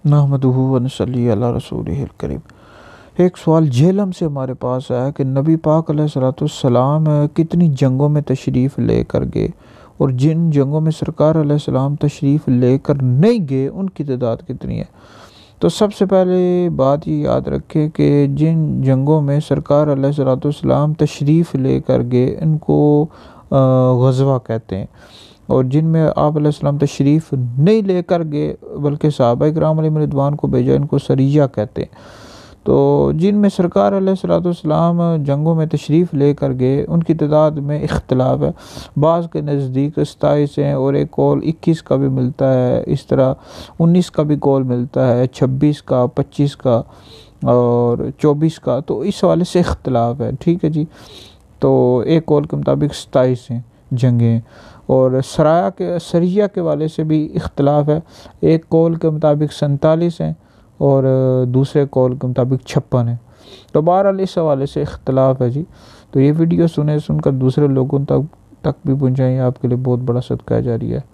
नहमदुहु व नसल्ली अला रसूलिहिल करीम। एक सवाल झेलम से हमारे पास आया कि नबी पाक अलैहिस्सलाम कितनी जंगों में तशरीफ़ लेकर गए, और जिन जंगों में सरकार अलैहिस्सलाम तशरीफ़ लेकर नहीं गए उनकी तादाद कितनी है। तो सबसे पहले बात ये याद रखें कि जिन जंगों में सरकार अलैहिस्सलाम तशरीफ़ लेकर गए इनको ग़ज़वा कहते हैं, और जिनमें आप अलैहिस्सलाम तशरीफ़ नहीं लेकर गए बल्कि सहाबा-ए-किराम अलैहिम रिदवान को भेजा, इनको सरिया कहते हैं। तो जिनमें सरकार अलैहिस्सलाम जंगों में तशरीफ़ लेकर गए उनकी तादाद में इख्तिलाफ़ है। बाज़ के नज़दीक 27 हैं और एक कौल 21 का भी मिलता है, इस तरह 19 का भी कौल मिलता है, 26 का, 25 का और 24 का। तो इस हवाले से इख्तिलाफ़ है, ठीक है जी। तो एक कौल के मुताबिक 27 हैं जंगें, और सरिया के वाले से भी इख्तिलाफ़ है। एक कौल के मुताबिक 47 हैं और दूसरे कौल के मुताबिक 56 है। तो बहरहाल इस हवाले से इख्तिलाफ़ है जी। तो ये वीडियो सुनकर दूसरे लोगों तक भी पहुँचाएँ, आपके लिए बहुत बड़ा सदका जारी है।